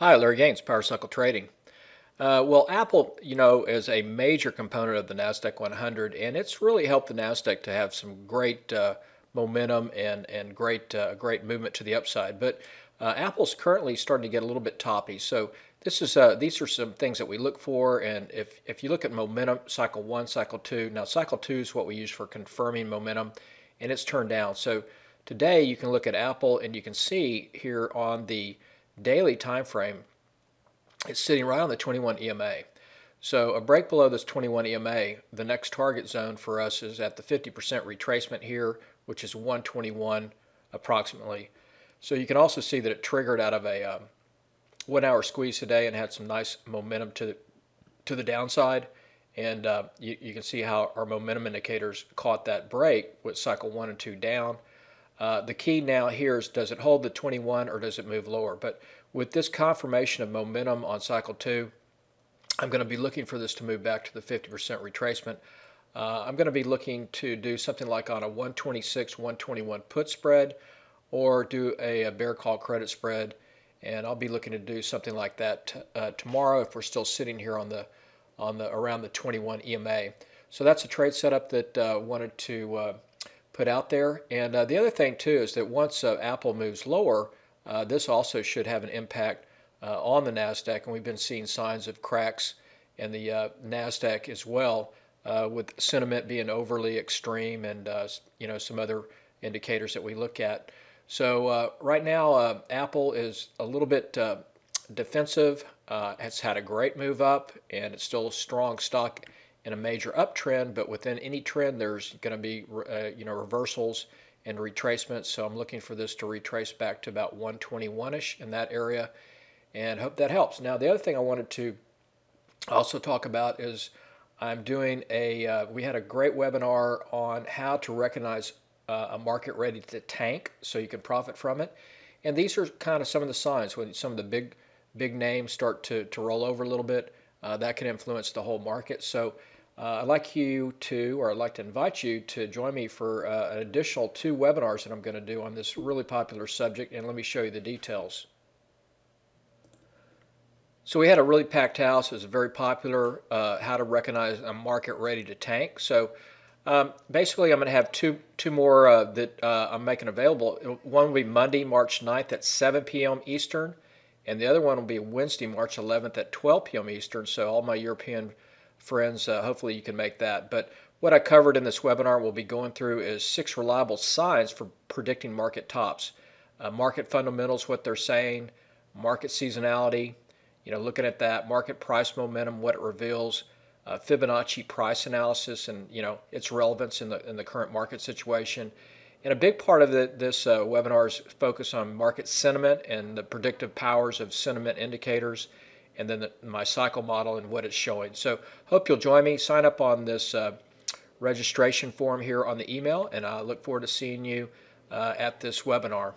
Hi, Larry Gaines, Power Cycle Trading. Well, Apple, is a major component of the NASDAQ 100, and it's really helped the NASDAQ to have some great momentum and great movement to the upside. But Apple's currently starting to get a little bit toppy. So these are some things that we look for. And if you look at momentum, cycle 1, cycle 2. Now, cycle 2 is what we use for confirming momentum, and it's turned down. So today you can look at Apple, and you can see here on the daily time frame, it's sitting right on the 21 EMA. So a break below this 21 EMA, the next target zone for us is at the 50% retracement here, which is 121 approximately. So you can also see that it triggered out of a 1 hour squeeze today and had some nice momentum to the downside. And you can see how our momentum indicators caught that break with cycle 1 and 2 down. The key now here is, does it hold the 21 or does it move lower? But with this confirmation of momentum on cycle 2, I'm going to be looking for this to move back to the 50% retracement. I'm going to be looking to do something like on a 126, 121 put spread, or do a bear call credit spread. And I'll be looking to do something like that tomorrow if we're still sitting here on the around the 21 EMA. So that's a trade setup that I wanted to put out there. And the other thing too is that once Apple moves lower, this also should have an impact on the NASDAQ, and we've been seeing signs of cracks in the NASDAQ as well, with sentiment being overly extreme and some other indicators that we look at. So right now Apple is a little bit defensive. It's had a great move up, and it's still a strong stock in a major uptrend, but within any trend there's going to be reversals and retracements. So I'm looking for this to retrace back to about 121-ish in that area, and hope that helps. Now, the other thing I wanted to also talk about is I'm doing we had a great webinar on how to recognize a market ready to tank so you can profit from it. And these are kind of some of the signs when some of the big names start to roll over a little bit. That can influence the whole market. So I'd like to invite you to join me for an additional 2 webinars that I'm going to do on this really popular subject, and let me show you the details. So we had a really packed house. It was very popular, how to recognize a market ready to tank. So basically I'm going to have two more that I'm making available. One will be Monday, March 9th at 7 p.m. Eastern, and the other one will be Wednesday, March 11th at 12 p.m. Eastern. So all my European friends, hopefully you can make that. But what I covered in this webinar we'll be going through is 6 reliable signs for predicting market tops. Market fundamentals, what they're saying, market seasonality, looking at that, market price momentum, what it reveals, Fibonacci price analysis and its relevance in the current market situation. And a big part of this webinar is focused on market sentiment and the predictive powers of sentiment indicators, and then my cycle model and what it's showing. So hope you'll join me. Sign up on this registration form here on the email, and I look forward to seeing you at this webinar.